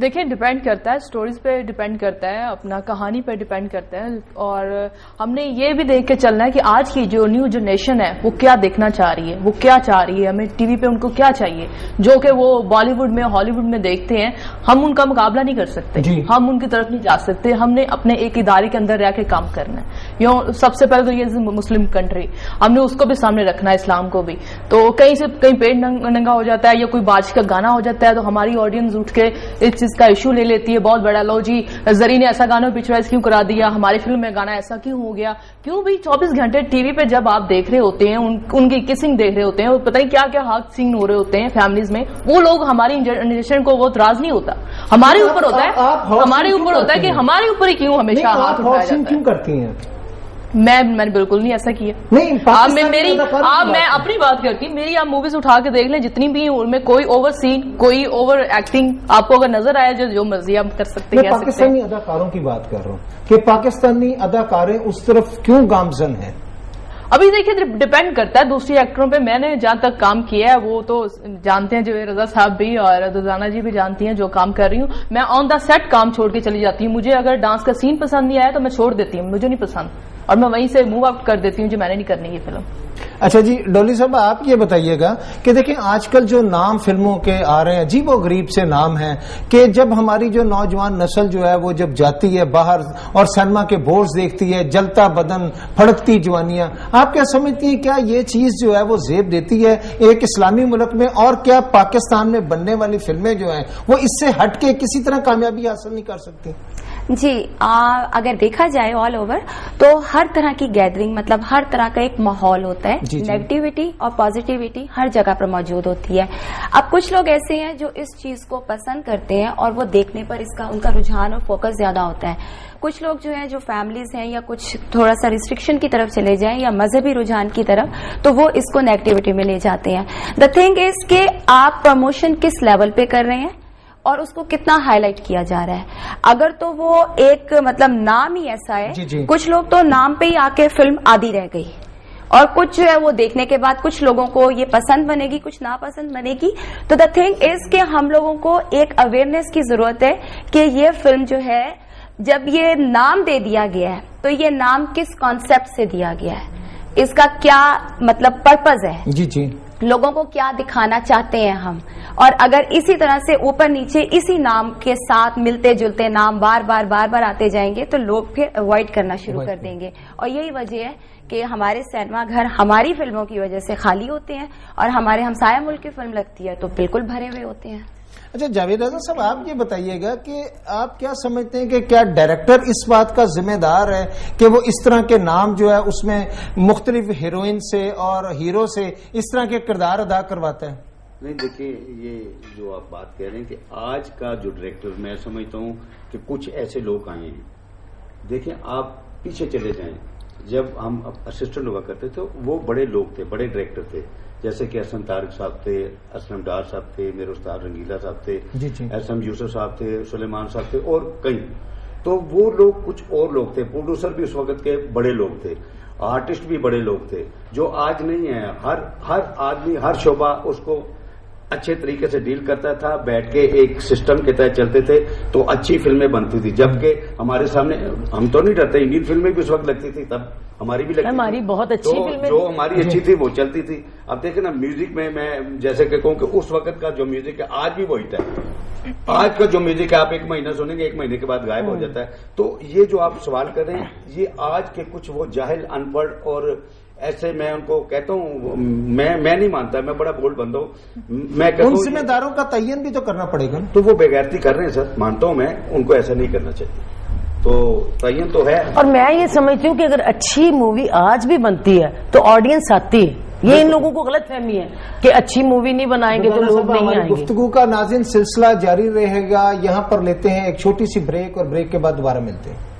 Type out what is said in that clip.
دیکھیں ڈیپینڈ کرتا ہے، سٹوریز پہ ڈیپینڈ کرتا ہے، اپنا کہانی پہ ڈیپینڈ کرتا ہے، اور ہم نے یہ بھی دیکھ کے چلنا ہے کہ آج کی جو نیو جنریشن ہے وہ کیا دیکھنا چاہ رہی ہے، وہ کیا چاہ رہی ہے، ہمیں ٹی وی پہ ان کو کیا چاہیے، جو کہ وہ بالی ووڈ میں ہالی ووڈ میں دیکھتے ہیں، ہم ان کا مقابلہ نہیں کر سکتے، ہم ان کی طرف نہیں جا سکتے، ہم نے اپنے ایک ادارے کے اندر رہ کے کام کرنا ہے۔ سب سے پہلے تو یہ مسلم کنٹری، ہم نے اس کو بھی سامنے رکھنا ہے، اسلام کو بھی، تو کہیں سے کہیں پیٹ ننگا ہو جاتا ہے یا کوئی بارش کا گانا ہو جاتا ہے تو ہماری آڈینس اٹھ کے اس چیز کا ایشو لے لیتی ہے بہت بڑا، لو جی زری نے ایسا گانا پکچرائز کیوں کرا دیا، ہماری فلم میں گانا ایسا کیوں ہو گیا، کیوں بھائی 24 گھنٹے ٹی وی پہ جب آپ دیکھ رہے ہوتے ہیں، ان کی کسنگ دیکھ رہے ہوتے ہیں، پتہ نہیں کیا کیا ہاتھ سین ہو رہے ہوتے ہیں فیملیز میں، وہ لوگ ہماری جنریشن کو وہ اعتراض نہیں ہوتا، ہمارے اوپر ہوتا ہے، ہمارے اوپر ہوتا ہے کہ ہمارے اوپر ہی کیوں ہمیشہ ہاتھ اٹھایا جاتا ہے۔ کیوں کرتی ہیں؟ میں نے بالکل نہیں ایسا کیا، میں اپنی بات کرتی ہوں، میری آپ موویز اٹھا کے دیکھ لیں جتنی بھی ہیں، ان میں کوئی اوور سین، کوئی اوور ایکٹنگ آپ کو اگر نظر آیا جو مرضی آپ کر سکتے ہیں۔ میں پاکستانی اداکاروں کی بات کر رہا ہوں کہ پاکستانی اداکاریں اس طرف کیوں گامزن ہیں؟ ابھی دیکھیے ڈیپینڈ کرتا ہے دوسری ایکٹروں پہ، میں نے جہاں تک کام کیا ہے وہ تو جانتے ہیں، جو رضا صاحب بھی اور دزانہ جی بھی جانتی ہیں جو کام کر رہی ہوں، میں آن دا سیٹ کام چھوڑ کے چلی جاتی ہوں، مجھے اگر ڈانس کا سین پسند نہیں آیا تو میں چھوڑ دیتی ہوں، مجھے نہیں پسند، اور میں وہیں سے موو آؤٹ کر دیتی ہوں جو میں نے نہیں کرنی یہ فلم۔ اچھا جی ڈولی صاحب، آپ یہ بتائیے گا کہ دیکھیں آج کل جو نام فلموں کے آ رہے ہیں عجیب و غریب سے نام ہیں، کہ جب ہماری جو نوجوان نسل جو ہے وہ جب جاتی ہے باہر اور سینما کے بورڈز دیکھتی ہے، جلتا بدن، پھڑکتی جوانیاں، آپ کیا سمجھتی ہیں کیا یہ چیز جو ہے وہ زیب دیتی ہے ایک اسلامی ملک میں، اور کیا پاکستان میں بننے والی فلمیں جو ہیں وہ اس سے ہٹ کے کسی طرح کامیابی حاصل نہیں کر سکتی؟ جی اگر دیکھا جائے آل اوور تو ہر طرح کی گیدرنگ، مطلب ہر طرح کا ایک ماحول ہوتا ہے، نیگیٹیوٹی اور پازیٹیوٹی ہر جگہ پر موجود ہوتی ہے۔ اب کچھ لوگ ایسے ہیں جو اس چیز کو پسند کرتے ہیں اور وہ دیکھنے پر ان کا رجحان اور فوکس زیادہ ہوتا ہے، کچھ لوگ جو ہیں جو فیملیز ہیں یا کچھ تھوڑا سا ریسٹرکشن کی طرف چلے جائیں یا مذہبی رجحان کی طرف تو وہ اس کو نیگیٹیوٹی میں لے جاتے ہیں۔ دا تھنگ از کہ آپ پروموشن کس لیول پہ کر رہے ہیں اور اس کو کتنا ہائی لائٹ کیا جا رہا ہے۔ اگر تو وہ ایک مطلب نام ہی ایسا ہے، کچھ لوگ تو نام پہ ہی آ کے فلم آدھی رہ گئی، اور کچھ جو ہے وہ دیکھنے کے بعد کچھ لوگوں کو یہ پسند بنے گی، کچھ ناپسند بنے گی۔ تو دا تھنگ از کہ ہم لوگوں کو ایک اویئرنیس کی ضرورت ہے کہ یہ فلم جو ہے جب یہ نام دے دیا گیا ہے تو یہ نام کس کانسیپٹ سے دیا گیا ہے، اس کا کیا مطلب پرپز ہے، جی لوگوں کو کیا دکھانا چاہتے ہیں ہم، اور اگر اسی طرح سے اوپر نیچے اسی نام کے ساتھ ملتے جلتے نام بار بار آتے جائیں گے تو لوگ پھر اوائڈ کرنا شروع کر دیں گے، اور یہی وجہ ہے کہ ہمارے سینما گھر ہماری فلموں کی وجہ سے خالی ہوتے ہیں اور ہمارے ہمسایہ ملک کی فلم لگتی ہے تو بالکل بھرے ہوئے ہوتے ہیں۔ اچھا جاوید رضا صاحب، آپ یہ بتائیے گا کہ آپ کیا سمجھتے ہیں کہ کیا ڈائریکٹر اس بات کا ذمہ دار ہے کہ وہ اس طرح کے نام جو ہے اس میں مختلف ہیروئن سے اور ہیرو سے اس طرح کے کردار ادا کرواتا ہے؟ نہیں دیکھیے، یہ جو آپ بات کہہ رہے ہیں کہ آج کا جو ڈائریکٹر، میں سمجھتا ہوں کہ کچھ ایسے لوگ آئے ہیں، دیکھیں آپ پیچھے چلے جائیں، جب ہم اسسٹنٹ ہوا کرتے تھے وہ بڑے لوگ تھے، بڑے ڈائریکٹر تھے، جیسے کہ احسن طارق صاحب تھے، اسلم ڈار صاحب تھے، میرے استاد رنگیلا صاحب تھے، احسن یوسف صاحب تھے، سلیمان صاحب تھے، اور کئی، تو وہ لوگ کچھ اور لوگ تھے، پروڈیوسر بھی اس وقت کے بڑے لوگ تھے، آرٹسٹ بھی بڑے لوگ تھے، جو آج نہیں ہیں۔ ہر آدمی، ہر شعبہ اس کو اچھے طریقے سے ڈیل کرتا تھا، بیٹھ کے ایک سسٹم کے تحت چلتے تھے تو اچھی فلمیں بنتی تھی، جبکہ ہمارے سامنے ہم تو نہیں ڈرتے، انڈین فلمیں بھی اس وقت لگتی تھی، تب ہماری بھی لگتی، ہماری بہت اچھی فلمیں جو ہماری اچھی تھی وہ چلتی تھی۔ اب دیکھیں نا میوزک میں جیسے کہ کہوں کہ اس وقت کا جو میوزک ہے آج بھی وہی ہے، آج کا جو میوزک ہے آپ ایک مہینہ سنیں گے، ایک مہینے کے بعد غائب ہو جاتا ہے۔ تو یہ جو آپ سوال کر رہے ہیں یہ آج کے کچھ وہ جاہل، ان پڑھ اور ایسے، میں ان کو کہتا ہوں، میں نہیں مانتا، میں بڑا بولڈ بندہ ہوں، میں کہتا ہوں ان ذمہ داروں کا تعین بھی تو کرنا پڑے گا، تو وہ بےغیرتی کر رہے ہیں سر، مانتا ہوں میں، ان کو ایسا نہیں کرنا چاہیے، تو تعین تو ہے۔ اور میں یہ سمجھتی ہوں کہ اگر اچھی مووی آج بھی بنتی ہے تو آڈینس آتی ہے، یہ ان لوگوں کو غلط فہمی ہے کہ اچھی مووی نہیں بنائیں گے تو لوگ نہیں آئیں گے۔ گفتگو کا ناظرین سلسلہ جاری رہے گا، یہاں پر لیتے ہیں ایک چھوٹی سی بریک اور بریک کے بعد دوبارہ ملتے ہیں۔